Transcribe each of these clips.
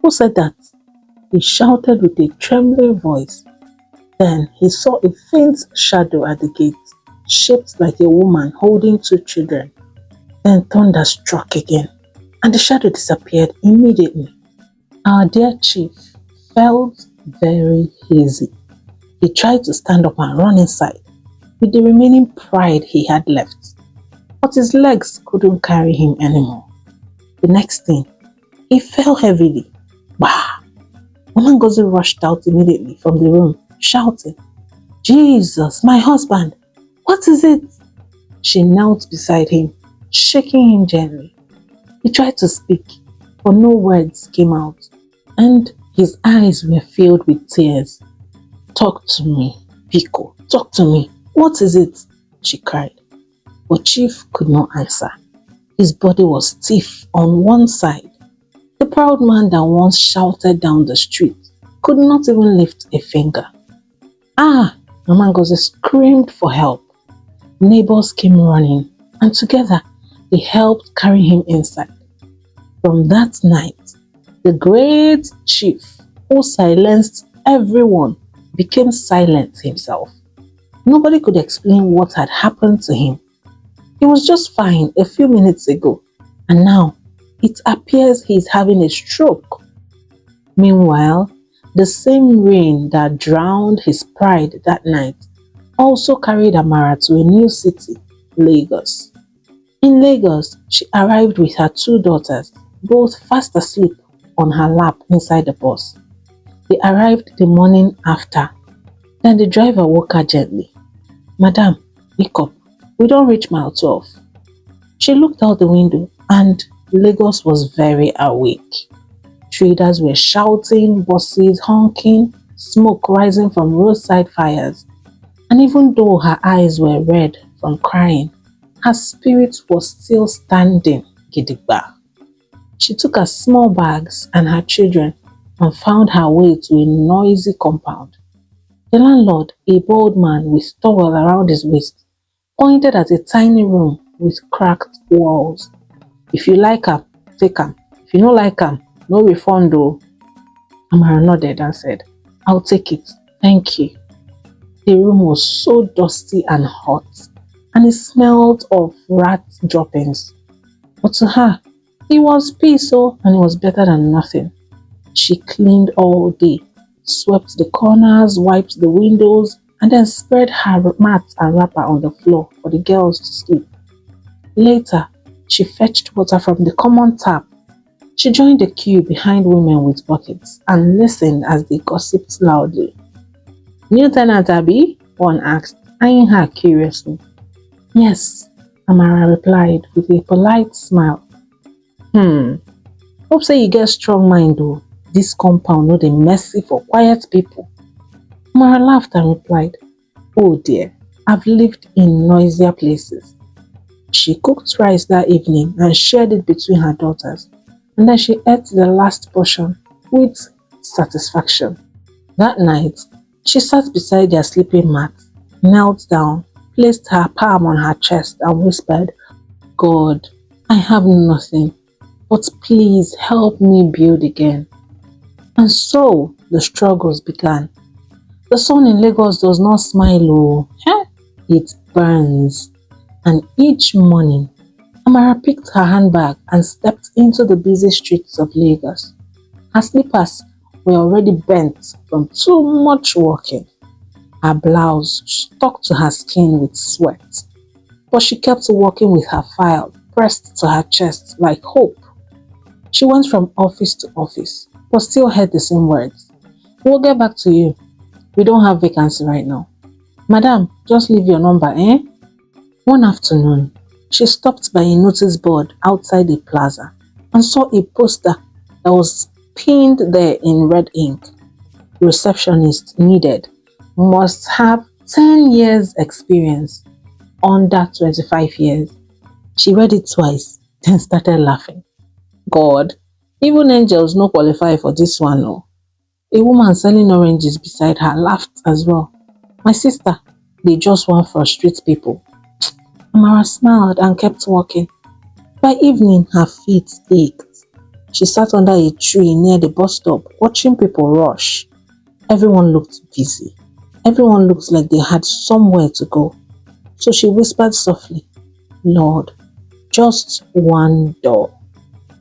Who said that? He shouted with a trembling voice. Then he saw a faint shadow at the gate, shaped like a woman holding two children. Then thunder struck again, and the shadow disappeared immediately. Our dear chief felt very hazy. He tried to stand up and run inside with the remaining pride he had left, but his legs couldn't carry him anymore. The next thing, he fell heavily. Bah! Mama Ngozi rushed out immediately from the room, shouting, "Jesus, my husband! What is it?" She knelt beside him, shaking him gently. He tried to speak, but no words came out, and his eyes were filled with tears. "Talk to me, Biko, talk to me. What is it?" she cried. But Chief could not answer. His body was stiff on one side. The proud man that once shouted down the street could not even lift a finger. "Ah!" Mama Ngozi screamed for help. Neighbors came running, and together they helped carry him inside. From that night, the great chief who silenced everyone became silent himself. Nobody could explain what had happened to him. He was just fine a few minutes ago, and now it appears he is having a stroke. Meanwhile, the same rain that drowned his pride that night also carried Amara to a new city, Lagos. In Lagos, she arrived with her two daughters, both fast asleep on her lap inside the bus. They arrived the morning after. Then the driver woke her gently. "Madam, wake up. We don't reach mile 12. She looked out the window and Lagos was very awake. Traders were shouting, buses honking, smoke rising from roadside fires. And even though her eyes were red from crying, her spirit was still standing gidigba. She took her small bags and her children and found her way to a noisy compound. The landlord, a bald man with towel around his waist, pointed at a tiny room with cracked walls. "If you like am, take am. If you no like am, no refund o." Amara nodded and said, "I'll take it, thank you." The room was so dusty and hot, and it smelled of rat droppings. But to her, it was peace, and it was better than nothing. She cleaned all day, swept the corners, wiped the windows, and then spread her mat and wrapper on the floor for the girls to sleep. Later, she fetched water from the common tap. She joined the queue behind women with buckets and listened as they gossiped loudly. "New tenant, Abi?" one asked, eyeing her curiously. "Yes," Amara replied with a polite smile. Hope say you get strong mind though. This compound no dey messy for quiet people." Amara laughed and replied, "Oh dear, I've lived in noisier places." She cooked rice that evening and shared it between her daughters, and then she ate the last portion with satisfaction. That night, she sat beside their sleeping mat, knelt down, placed her palm on her chest and whispered, "God, I have nothing, but please help me build again." And so the struggles began. The sun in Lagos does not smile, it burns. And each morning, Amara picked her handbag and stepped into the busy streets of Lagos. Her slippers were already bent from too much walking. Her blouse stuck to her skin with sweat, but she kept walking with her file pressed to her chest like hope. She went from office to office, but still heard the same words. "We'll get back to you. We don't have vacancy right now. Madam, just leave your number, eh?" One afternoon, she stopped by a notice board outside the plaza and saw a poster that was pinned there in red ink. "Receptionist needed. Must have 10 years experience. Under 25 years. She read it twice, then started laughing. "God, even angels no qualify for this one. Oh." A woman selling oranges beside her laughed as well. "My sister, they just want to frustrate people." Amara smiled and kept walking. By evening, her feet ached. She sat under a tree near the bus stop, watching people rush. Everyone looked busy. Everyone looked like they had somewhere to go. So she whispered softly, Lord, just one door.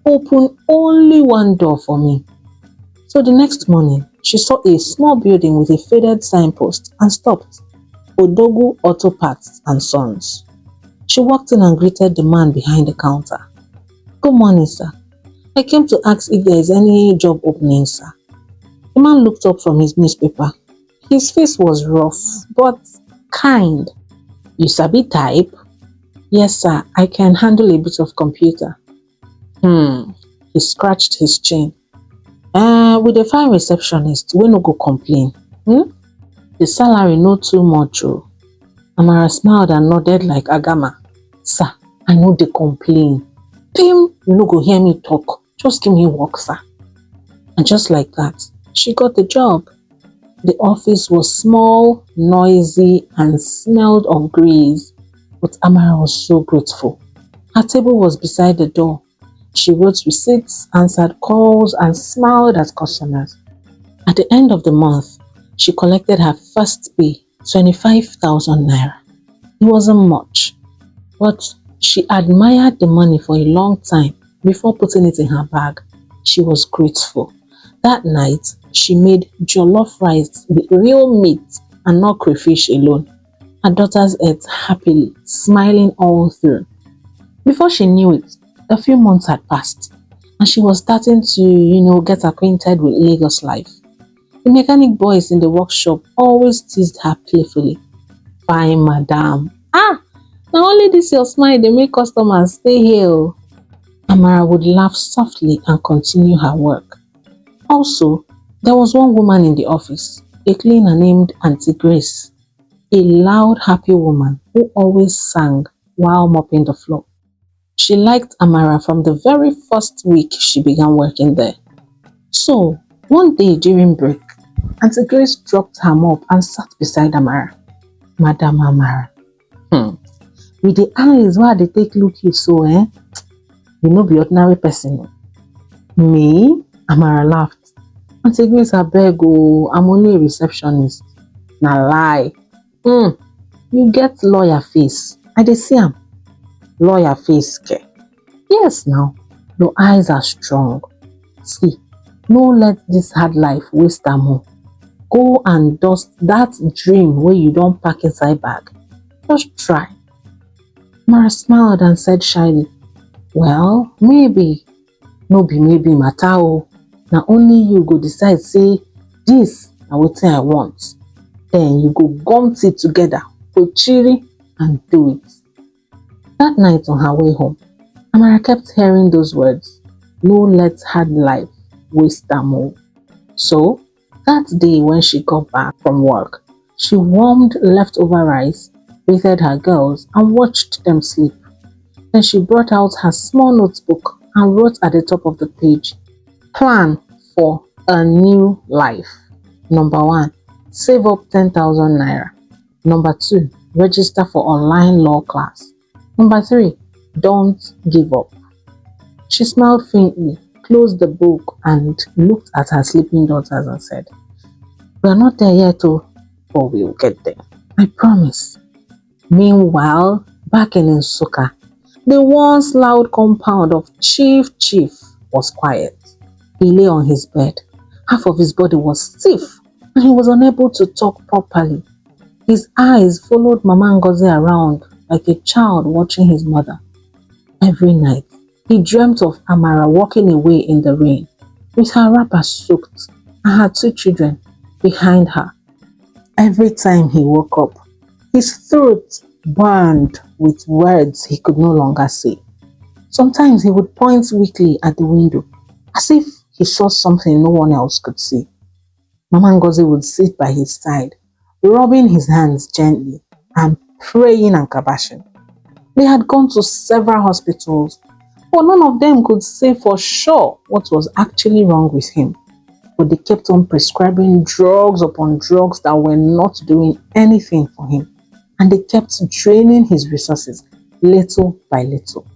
Open only one door for me. So the next morning, she saw a small building with a faded signpost and stopped. Odogu Auto Parts and Sons. She walked in and greeted the man behind the counter. Good morning, sir. I came to ask if there is any job opening, sir. The man looked up from his newspaper. His face was rough, but kind. You sabi type? Yes, sir. I can handle a bit of computer. He scratched his chin. With a fine receptionist, we no go complain. The salary no too much, oh. Amara smiled and nodded like Agama. Sir, I no dey complain. Pim, you no go hear me talk. Just give me work, sir. And just like that, she got the job. The office was small, noisy, and smelled of grease. But Amara was so grateful. Her table was beside the door. She wrote receipts, answered calls, and smiled at customers. At the end of the month, she collected her first pay, 25,000 naira. It wasn't much, but she admired the money for a long time before putting it in her bag. She was grateful. That night, she made jollof rice with real meat and not crayfish alone. Her daughters ate happily, smiling all through. Before she knew it, a few months had passed, and she was starting to, get acquainted with Lagos life. The mechanic boys in the workshop always teased her playfully. Fine, madam. Now only this your smile they make customers stay here. Amara would laugh softly and continue her work. Also, there was one woman in the office, a cleaner named Auntie Grace, a loud, happy woman who always sang while mopping the floor. She liked Amara from the very first week she began working there. So, one day during break, Auntie Grace dropped her mop and sat beside Amara. Madam Amara, with the eyes why they take look you so, You no be ordinary person. Me? Amara laughed. Auntie Grace abeg oh, I'm only a receptionist. Na lie. You get lawyer face. I dey see am. Lawyer face ke. Yes now, your eyes are strong. See, no let this hard life waste am o. Go and dust that dream wey you don pack inside bag. Just try. Mara smiled and said shyly, well, maybe. No be maybe matter o. Na only you go decide say this na wetin I want. Then you go gum teeth together, pochiri and do it. That night on her way home, Amara kept hearing those words. No let hard life waste am o. So, that day when she got back from work, she warmed leftover rice, bathed her girls, and watched them sleep. Then she brought out her small notebook and wrote at the top of the page, Plan for a new life. Number 1, save up 10,000 naira. Number 2, register for online law class. Number 3, don't give up. She smiled faintly, closed the book, and looked at her sleeping daughters and said, we are not there yet, but we will get there. I promise. Meanwhile, back in Nsukka, the once loud compound of Chief was quiet. He lay on his bed. Half of his body was stiff, and he was unable to talk properly. His eyes followed Mama Ngozi around like a child watching his mother. Every night, he dreamt of Amara walking away in the rain, with her wrapper soaked and her 2 children behind her. Every time he woke up, his throat burned with words he could no longer say. Sometimes he would point weakly at the window, as if he saw something no one else could see. Mama Ngozi would sit by his side, rubbing his hands gently and praying and kabashing. They had gone to several hospitals, but none of them could say for sure what was actually wrong with him. But they kept on prescribing drugs upon drugs that were not doing anything for him, and they kept draining his resources little by little.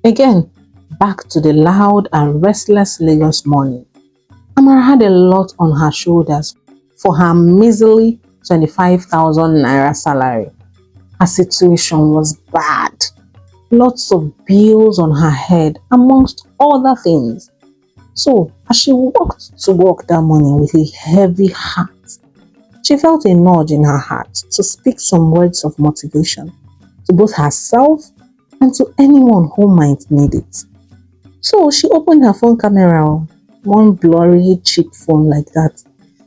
Again, back to the loud and restless Lagos morning. Amara had a lot on her shoulders for her measly 25,000 naira salary. Her situation was bad. Lots of bills on her head, amongst other things. So, as she walked to work that morning with a heavy heart, she felt a nudge in her heart to speak some words of motivation to both herself and to anyone who might need it. So she opened her phone camera, one blurry cheap phone like that,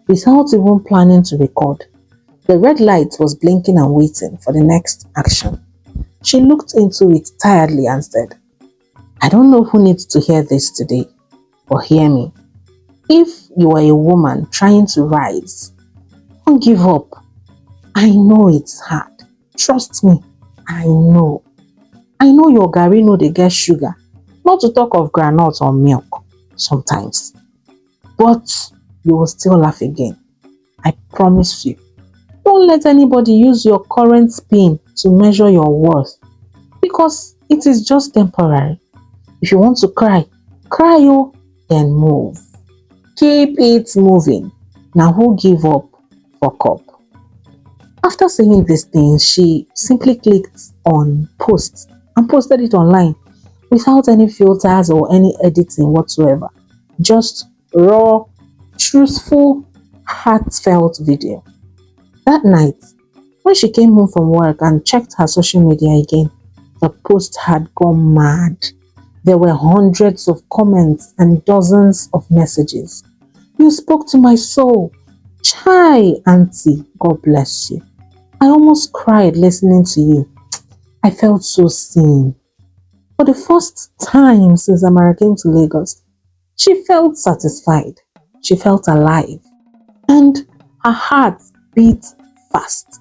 without even planning to record. The red light was blinking and waiting for the next action. She looked into it tiredly and said, I don't know who needs to hear this today, but hear me. If you are a woman trying to rise, don't give up. I know it's hard. Trust me, I know. I know your garri no dey get sugar, not to talk of groundnut or milk sometimes. But you will still laugh again. I promise you. Don't let anybody use your current pain to measure your worth, because it is just temporary. If you want to cry, cry oh, then move. Keep it moving. Now who give up, fuck up. After saying these things, she simply clicked on post and posted it online without any filters or any editing whatsoever. Just raw, truthful, heartfelt video. That night, when she came home from work and checked her social media again, the post had gone mad. There were hundreds of comments and dozens of messages. You spoke to my soul. Chai, auntie, God bless you. I almost cried listening to you. I felt so seen. For the first time since Amara came to Lagos, she felt satisfied. She felt alive. And her heart beat fast.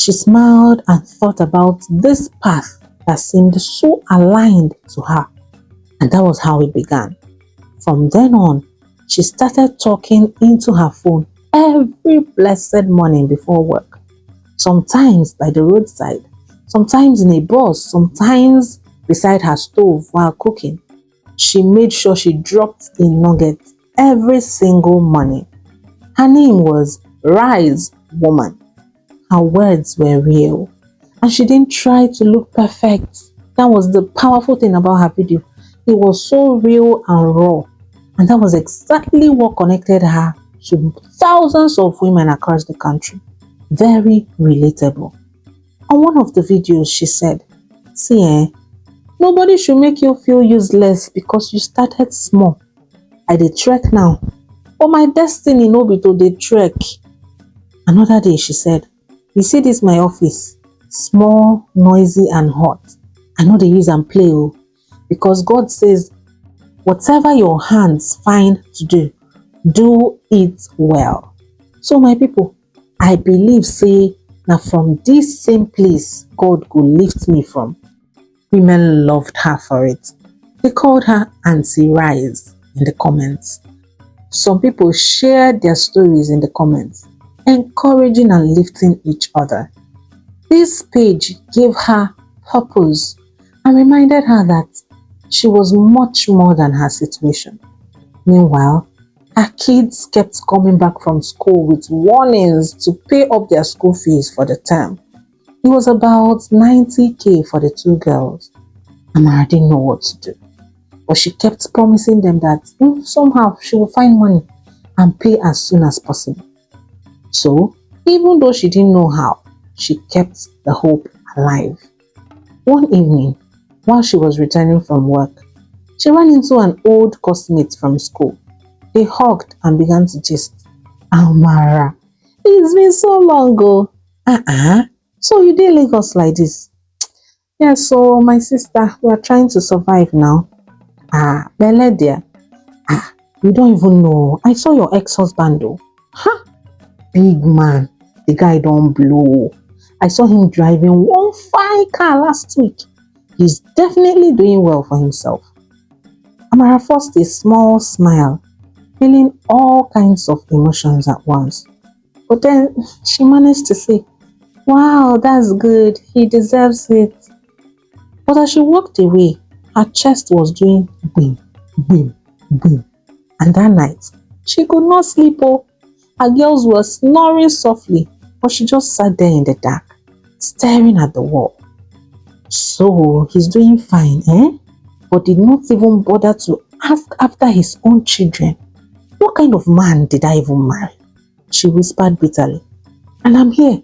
She smiled and thought about this path that seemed so aligned to her. And that was how it began. From then on, she started talking into her phone every blessed morning before work. Sometimes by the roadside, sometimes in a bus, sometimes beside her stove while cooking. She made sure she dropped a nugget every single morning. Her name was Rise Woman. Her words were real, and she didn't try to look perfect. That was the powerful thing about her video. It was so real and raw, and that was exactly what connected her to thousands of women across the country. Very relatable. On one of the videos, she said, see nobody should make you feel useless because you started small. I dey trek now, but my destiny no be to dey trek. Another day she said, you see this my office, small, noisy and hot. I no dey use am play oh, because God says, whatever your hands find to do, do it well. So my people, I believe say na from this same place God go lift me from. Women loved her for it. They called her Auntie Rise in the comments. Some people shared their stories in the comments, encouraging and lifting each other. This page gave her purpose and reminded her that she was much more than her situation. Meanwhile, her kids kept coming back from school with warnings to pay up their school fees for the term. It was about 90k for the two girls. Amara didn't know what to do, but she kept promising them that somehow she will find money and pay as soon as possible. So, even though she didn't know how, she kept the hope alive. One evening, while she was returning from work, she ran into an old classmate from school. They hugged and began to gist. Amara, it's been so long ago. So you did Lagos like this? Yeah, so my sister, we are trying to survive now. Belle dear. You don't even know. I saw your ex-husband though. Big man. The guy don't blow. I saw him driving one fine car last week. He's definitely doing well for himself. Amara forced a small smile, feeling all kinds of emotions at once. But then she managed to say, wow, that's good. He deserves it. But as she walked away, Her chest was doing boom, boom, boom. And that night, she could not sleep. Oh, her girls were snoring softly, but she just sat there in the dark, staring at the wall. So he's doing fine, eh? But did not even bother to ask after his own children. What kind of man did I even marry? She whispered bitterly. And I'm here,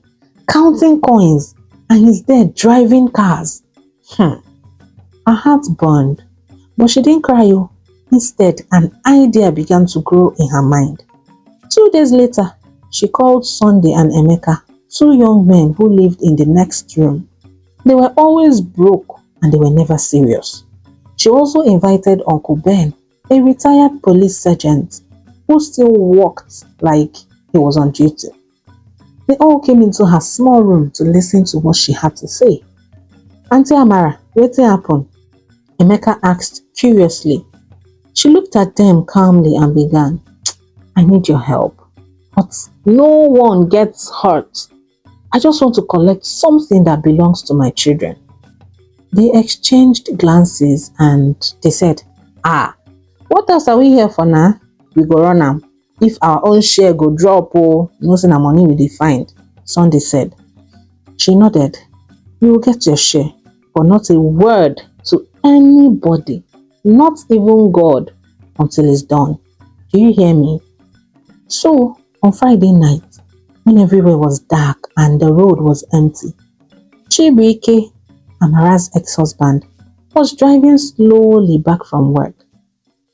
counting coins, and he's there driving cars. Her heart burned, but she didn't cry. Oh. Instead, an idea began to grow in her mind. 2 days later, she called Sunday and Emeka, 2 young men who lived in the next room. They were always broke and they were never serious. She also invited Uncle Ben, a retired police sergeant who still walked like he was on duty. They all came into her small room to listen to what she had to say. Auntie Amara, what happened? Emeka asked curiously. She looked at them calmly and began, I need your help, but no one gets hurt. I just want to collect something that belongs to my children. They exchanged glances and they said, what else are we here for now? We go run am. If our own share go drop, no say na money we dey find, Sunday said. She nodded. You will get your share, but not a word to anybody, not even God, until it's done. Do you hear me? So, on Friday night, when everywhere was dark and the road was empty, Chibuike, Amara's ex-husband, was driving slowly back from work.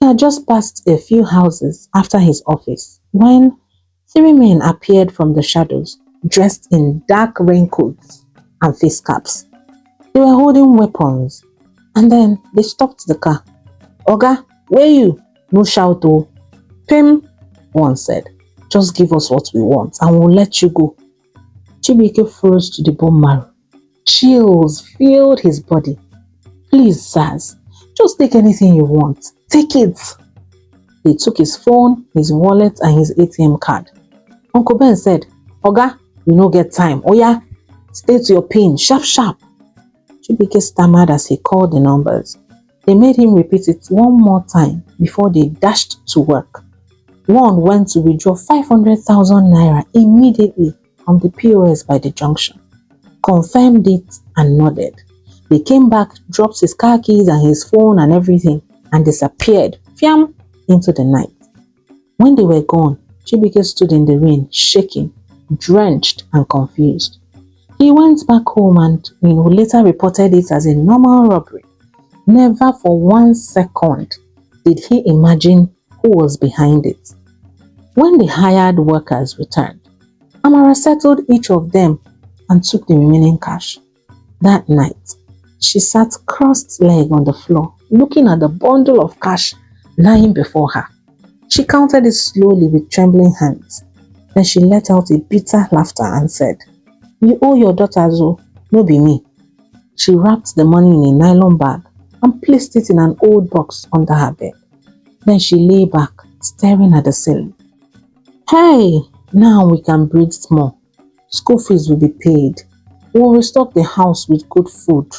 He had just passed a few houses after his office when 3 men appeared from the shadows, dressed in dark raincoats and face caps. They were holding weapons, and then they stopped the car. Oga, where you? No shout oh. Pim, one said. Just give us what we want and we'll let you go. Chibuike froze to the bone marrow. Chills filled his body. Please, sirs, just take anything you want. Take it. They took his phone, his wallet, and his ATM card. Uncle Ben said, Oga, we no get time. Oh yeah, stay to your pin, sharp, sharp. Chibuike stammered as he called the numbers. They made him repeat it one more time before they dashed to work. One went to withdraw 500,000 naira immediately from the POS by the junction, confirmed it and nodded. They came back, dropped his car keys and his phone and everything, and disappeared, fiam, into the night. When they were gone, Chibuike stood in the rain, shaking, drenched and confused. He went back home and later reported it as a normal robbery. Never for 1 second did he imagine who was behind it. When the hired workers returned, Amara settled each of them and took the remaining cash. That night, she sat crossed-legged on the floor, looking at the bundle of cash lying before her. She counted it slowly with trembling hands. Then she let out a bitter laughter and said, You owe your daughters, oh, no be me. She wrapped the money in a nylon bag and placed it in an old box under her bed. Then she lay back, staring at the ceiling. Hey, now we can breathe more. School fees will be paid. We'll restock the house with good food.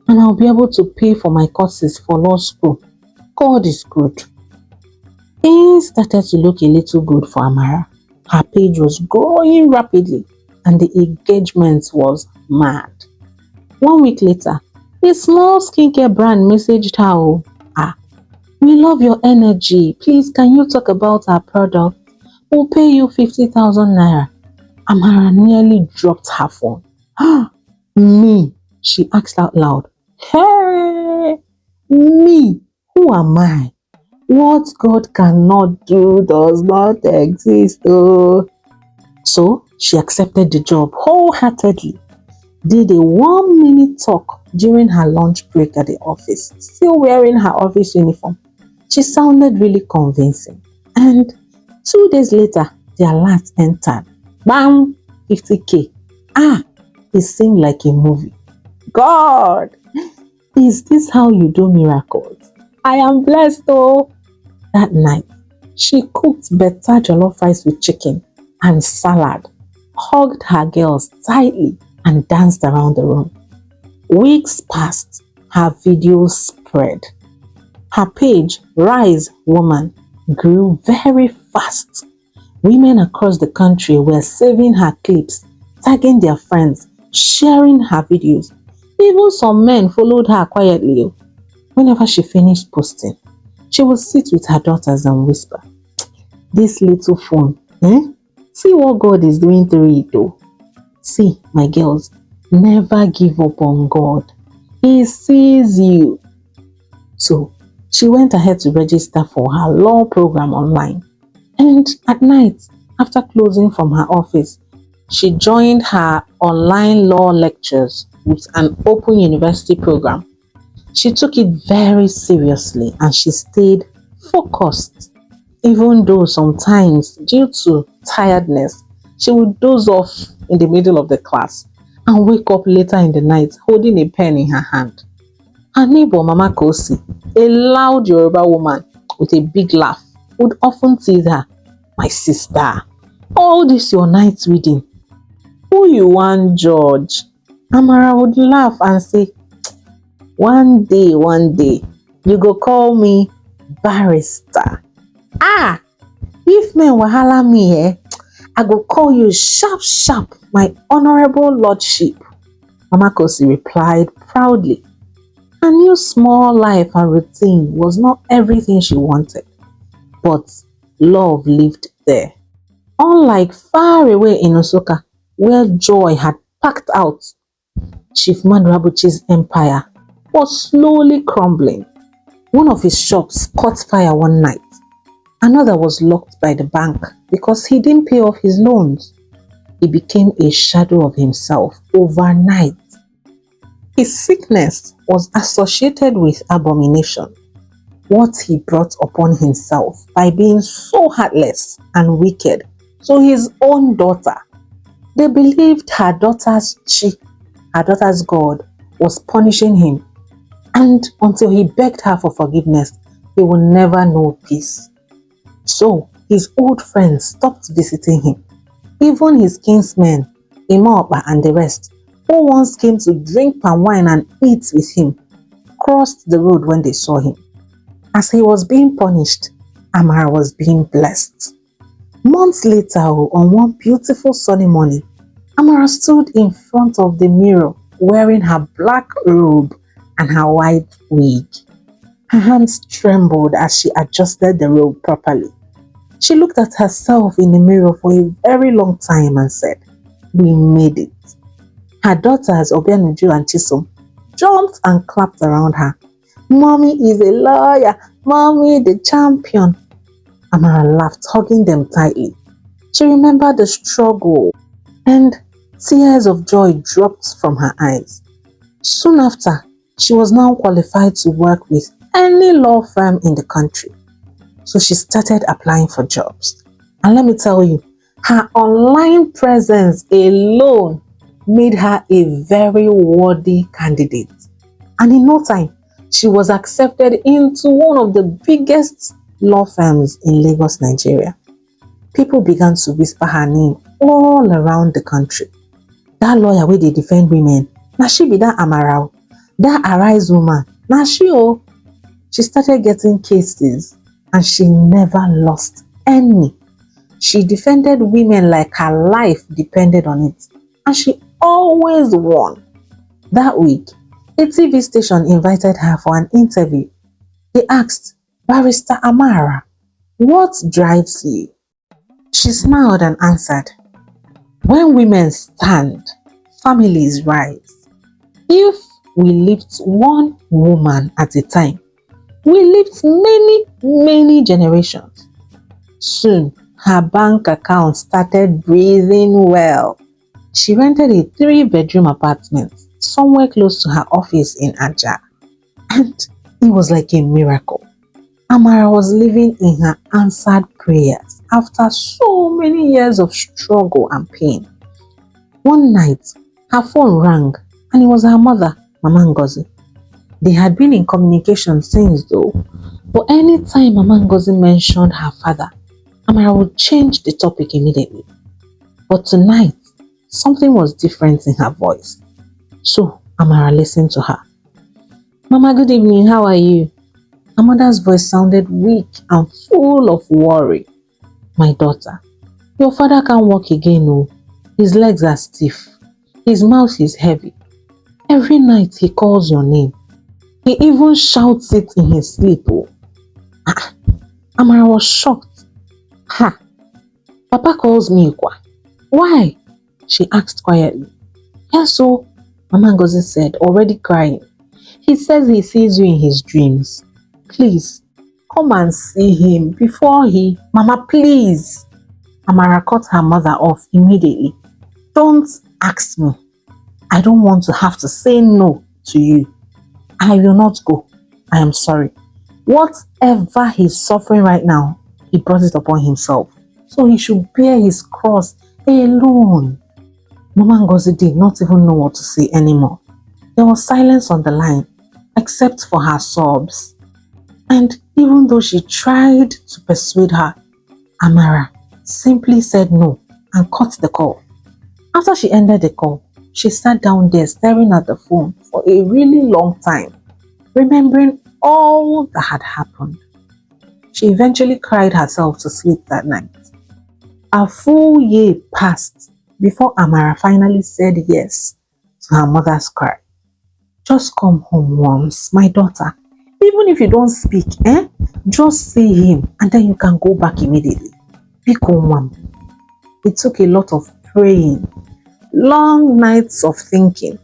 And I'll be able to pay for my courses for law school. God is good. Things started to look a little good for Amara. Her page was growing rapidly and the engagement was mad. 1 week later, a small skincare brand messaged her, we love your energy. Please, can you talk about our product? We'll pay you 50,000 naira. Amara nearly dropped her phone. Me, she asked out loud. Hey, me, who am I? What God cannot do does not exist. Oh. So she accepted the job wholeheartedly. Did a 1-minute talk during her lunch break at the office, still wearing her office uniform. She sounded really convincing. And 2 days later, the alert entered. Bam! 50K. It seemed like a movie. God! Is this how you do miracles? I am blessed oh! That night, she cooked better jollof rice with chicken and salad, hugged her girls tightly and danced around the room. Weeks passed. Her videos spread. Her page, Rise Woman, grew very fast. Women across the country were saving her clips, tagging their friends, sharing her videos. Even some men followed her quietly. Whenever she finished posting, she would sit with her daughters and whisper, "This little phone, see what God is doing through it though. See, my girls, never give up on God. He sees you." So she went ahead to register for her law program online. And at night, after closing from her office, she joined her online law lectures with an open university program. She took it very seriously and she stayed focused. Even though sometimes, due to tiredness, she would doze off in the middle of the class and wake up later in the night holding a pen in her hand. Her neighbor, Mama Kosi, a loud Yoruba woman with a big laugh, would often tease her, "My sister, all this your night reading, who you want judge?" Amara would laugh and say, one day, you go call me barrister. Ah, if men wahala me, I go call you sharp sharp, my honorable lordship." Mama Kosi replied proudly. Her new small life and routine was not everything she wanted, but love lived there. Unlike far away in Osaka, where joy had packed out, Chief Madrabuchi's empire was slowly crumbling. One of his shops caught fire one night. Another was locked by the bank because he didn't pay off his loans. He became a shadow of himself overnight. His sickness was associated with abomination, what he brought upon himself by being so heartless and wicked to his own daughter. They believed her daughter's God, was punishing him, and until he begged her for forgiveness, he would never know peace. So his old friends stopped visiting him. Even his kinsmen, Imoba and the rest, who once came to drink palm wine and eat with him, crossed the road when they saw him. As he was being punished, Amara was being blessed. Months later, on one beautiful sunny morning, Amara stood in front of the mirror wearing her black robe and her white wig. Her hands trembled as she adjusted the robe properly. She looked at herself in the mirror for a very long time and said, "We made it." Her daughters, Obianuju and Chisom, jumped and clapped around her. "Mommy is a lawyer, Mommy the champion." Amara laughed, hugging them tightly. She remembered the struggle and tears of joy dropped from her eyes. Soon after, she was now qualified to work with any law firm in the country. So she started applying for jobs. And let me tell you, her online presence alone made her a very worthy candidate. And in no time, she was accepted into one of the biggest law firms in Lagos, Nigeria. People began to whisper her name all around the country. That lawyer where they defend women, now she be that Amara, that Arise woman, now she. She started getting cases and she never lost any. She defended women like her life depended on it, and she always won. That week, a TV station invited her for an interview. They asked, "Barrister Amara, what drives you?" She smiled and answered, "When women stand, families rise. If we lift one woman at a time, we lift many generations." Soon, her bank account started breathing well. She rented a 3-bedroom apartment somewhere close to her office in Ajah, and it was like a miracle. Amara was living in her answered prayers after so many years of struggle and pain. One night, her phone rang and it was her mother, Mama Ngozi. They had been in communication since though, but anytime Mama Ngozi mentioned her father, Amara would change the topic immediately. But tonight, something was different in her voice. So Amara listened to her. Mama, good evening, how are you? Her mother's voice sounded weak and full of worry. My daughter, your father can't walk again, oh. His legs are stiff. His mouth is heavy. Every night he calls your name. He even shouts it in his sleep, oh. Amara was shocked. Ha! Papa calls me Ikwa. Why? She asked quietly. Yes, so, Mama Ngozi said, already crying. He says he sees you in his dreams. Please, come and see him before he... Mama, please! Amara cut her mother off immediately. Don't ask me. I don't want to have to say no to you. I will not go. I am sorry. Whatever he's suffering right now, he brought it upon himself. So he should bear his cross alone. Mama Ngozi did not even know what to say anymore. There was silence on the line, except for her sobs. And even though she tried to persuade her, Amara simply said no and cut the call. After she ended the call, she sat down there staring at the phone for a really long time, remembering all that had happened. She eventually cried herself to sleep that night. A full year passed before Amara finally said yes to her mother's cry. Just come home once, my daughter. Even if you don't speak, just see him and then you can go back immediately. Pick. It took a lot of praying, long nights of thinking,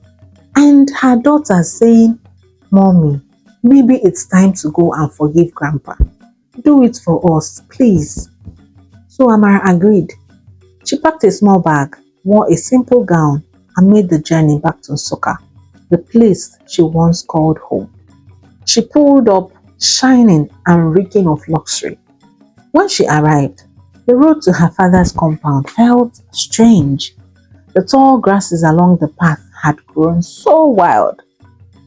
and her daughter saying, Mommy, maybe it's time to go and forgive Grandpa. Do it for us, please. So Amara agreed. She packed a small bag, wore a simple gown, and made the journey back to Nsukka, the place she once called home. She pulled up, shining and reeking of luxury. When she arrived, the road to her father's compound felt strange. The tall grasses along the path had grown so wild.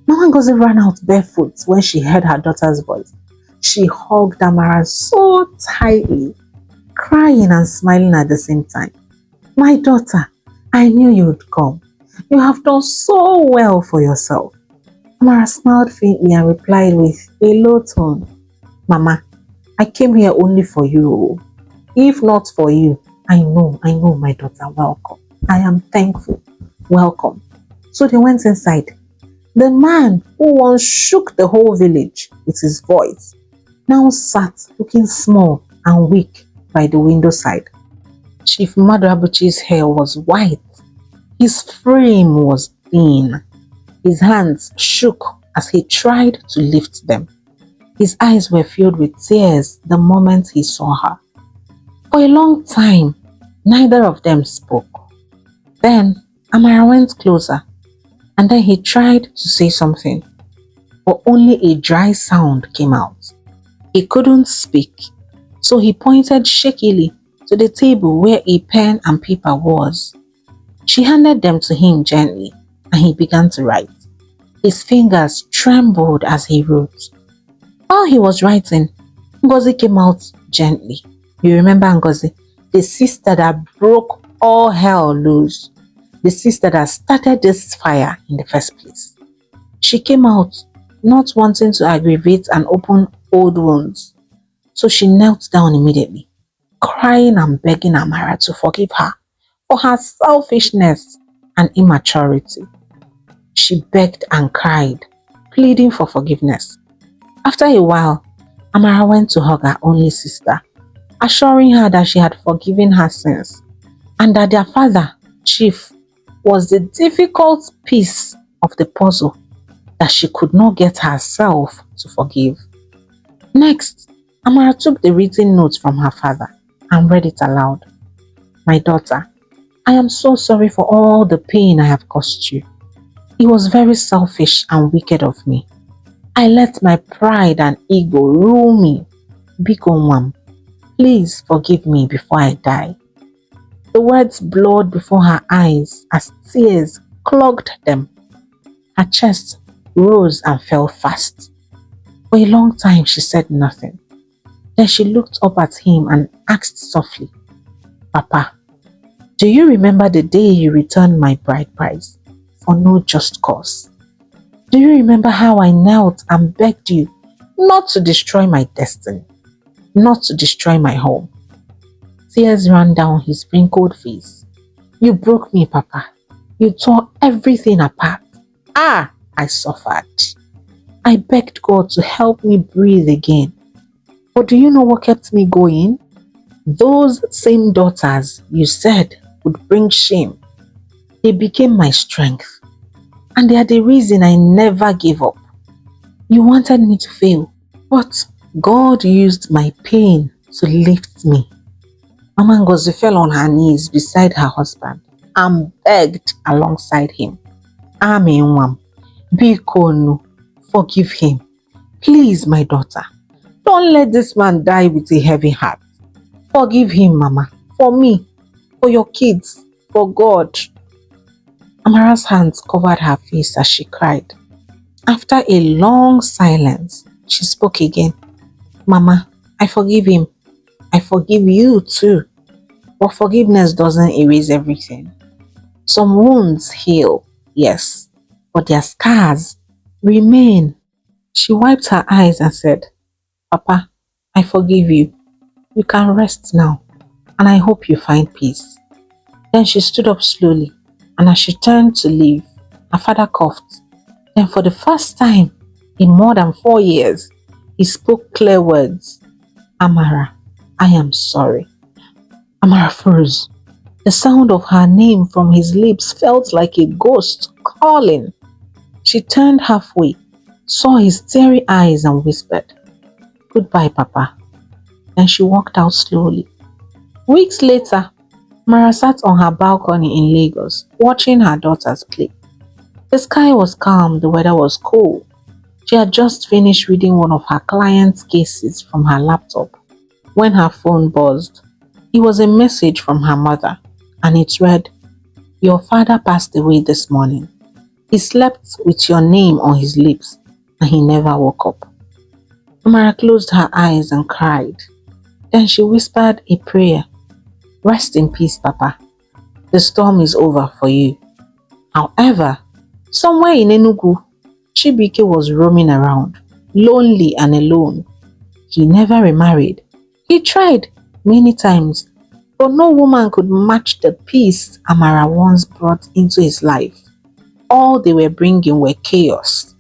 Mama Ngozi ran out barefoot when she heard her daughter's voice. She hugged Amara so tightly, crying and smiling at the same time. My daughter, I knew you would come. You have done so well for yourself. Amara smiled faintly and replied with a low tone, Mama, I came here only for you. If not for you, I know, my daughter, welcome. I am thankful. Welcome. So they went inside. The man who once shook the whole village with his voice now sat looking small and weak by the window side. Chief Madrabuchi's hair was white. His frame was thin. His hands shook as he tried to lift them. His eyes were filled with tears the moment he saw her. For a long time, neither of them spoke. Then Amara went closer, and then he tried to say something, but only a dry sound came out. He couldn't speak, so he pointed shakily to the table where a pen and paper was. She handed them to him gently, and he began to write. His fingers trembled as he wrote. While he was writing, Ngozi came out gently. You remember Ngozi, the sister that broke all hell loose, the sister that started this fire in the first place. She came out not wanting to aggravate and open old wounds, so she knelt down immediately, crying and begging Amara to forgive her for her selfishness and immaturity. She begged and cried, pleading for forgiveness. After a while, Amara went to hug her only sister, assuring her that she had forgiven her sins and that their father, Chief, was the difficult piece of the puzzle that she could not get herself to forgive. Next, Amara took the written note from her father and read it aloud. My daughter, I am so sorry for all the pain I have caused you. It was very selfish and wicked of me. I let my pride and ego rule me. Biko, please forgive me before I die. The words blurred before her eyes as tears clogged them. Her chest rose and fell fast. For a long time she said nothing. Then she looked up at him and asked softly, Papa, do you remember the day you returned my bride price for no just cause? Do you remember how I knelt and begged you not to destroy my destiny, not to destroy my home? Tears ran down his wrinkled face. You broke me, Papa. You tore everything apart. Ah, I suffered. I begged God to help me breathe again. But do you know what kept me going? Those same daughters you said would bring shame. They became my strength. And they are the reason I never gave up. You wanted me to fail, but God used my pain to lift me. Mama Ngozi fell on her knees beside her husband and begged alongside him. Aminwam, Bikonu, forgive him. Please, my daughter, don't let this man die with a heavy heart. Forgive him, Mama, for me, for your kids, for God. Amara's hands covered her face as she cried. After a long silence, she spoke again. Mama, I forgive him. I forgive you too. But forgiveness doesn't erase everything. Some wounds heal, yes, but their scars remain. She wiped her eyes and said, Papa, I forgive you. You can rest now, and I hope you find peace. Then she stood up slowly, and as she turned to leave, her father coughed. Then for the first time in more than 4 years, he spoke clear words. Amara, I am sorry. Amara froze. The sound of her name from his lips felt like a ghost calling. She turned halfway, saw his teary eyes and whispered, Goodbye, Papa. Then she walked out slowly. Weeks later, Mara sat on her balcony in Lagos, watching her daughters play. The sky was calm, the weather was cool. She had just finished reading one of her clients' cases from her laptop when her phone buzzed. It was a message from her mother, and it read, Your father passed away this morning. He slept with your name on his lips, and he never woke up. Mara closed her eyes and cried. Then she whispered a prayer. Rest in peace, Papa. The storm is over for you. However, somewhere in Enugu, Chibike was roaming around, lonely and alone. He never remarried. He tried many times, but no woman could match the peace Amara once brought into his life. All they were bringing were chaos.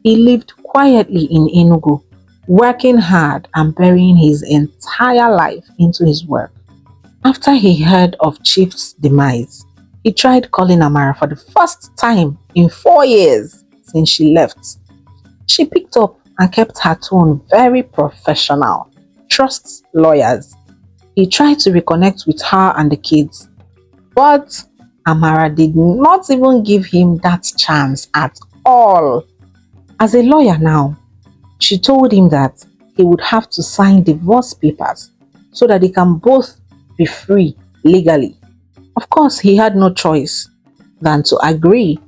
He lived quietly in Enugu, working hard and burying his entire life into his work. After he heard of Chief's demise, he tried calling Amara for the first time in 4 years since she left. She picked up and kept her tone very professional. Trusts lawyers. He tried to reconnect with her and the kids, but Amara did not even give him that chance at all. As a lawyer now, she told him that he would have to sign divorce papers so that they can both be free legally. Of course, he had no choice than to agree.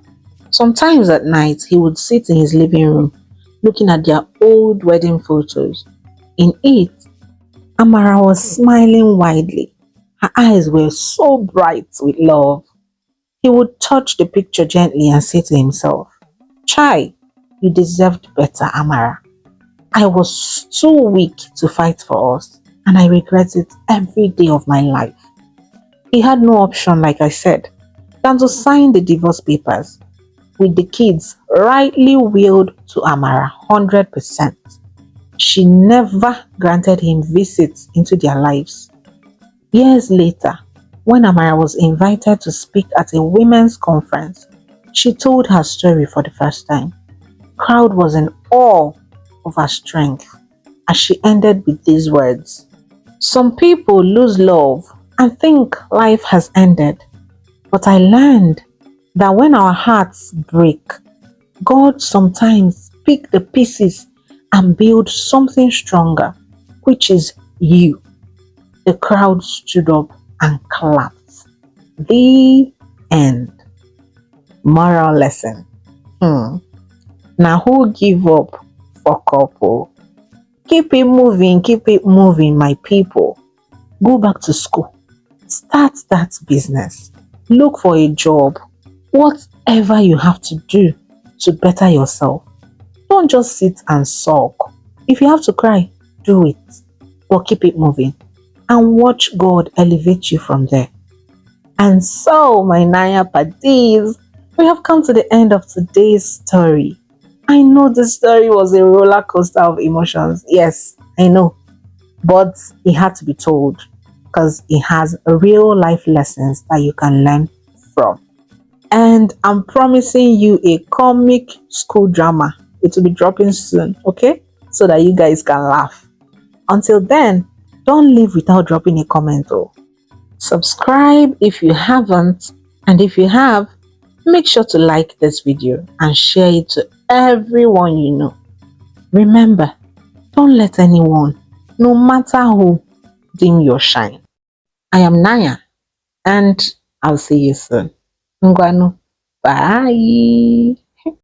Sometimes at night, he would sit in his living room looking at their old wedding photos. In it, Amara was smiling widely. Her eyes were so bright with love. He would touch the picture gently and say to himself, Chai, you deserved better, Amara. I was too weak to fight for us, and I regret it every day of my life. He had no option, like I said, than to sign the divorce papers, with the kids rightly willed to Amara 100%. She never granted him visits into their lives. Years later, when Amara was invited to speak at a women's conference, she told her story for the first time. The crowd was in awe of her strength as she ended with these words. Some people lose love and think life has ended, but I learned that when our hearts break, God sometimes picks the pieces and build something stronger, which is you. The crowd stood up and clapped. The end. Moral lesson. Now who give up for couple? Keep it moving, my people. Go back to school. Start that business. Look for a job. Whatever you have to do, to better yourself. Don't just sit and sulk. If you have to cry, do it, but keep it moving and watch God elevate you from there. And so, my Naya Padis, we have come to the end of today's story. I know the story was a roller coaster of emotions. Yes, I know. But it had to be told because it has real life lessons that you can learn from. And I'm promising you a comic school drama. It will be dropping soon, okay? So that you guys can laugh. Until then, don't leave without dropping a comment. Oh. Subscribe if you haven't, and if you have, make sure to like this video and share it to everyone you know. Remember, don't let anyone, no matter who, dim your shine. I am Naya, and I'll see you soon. Ngwanu, bye.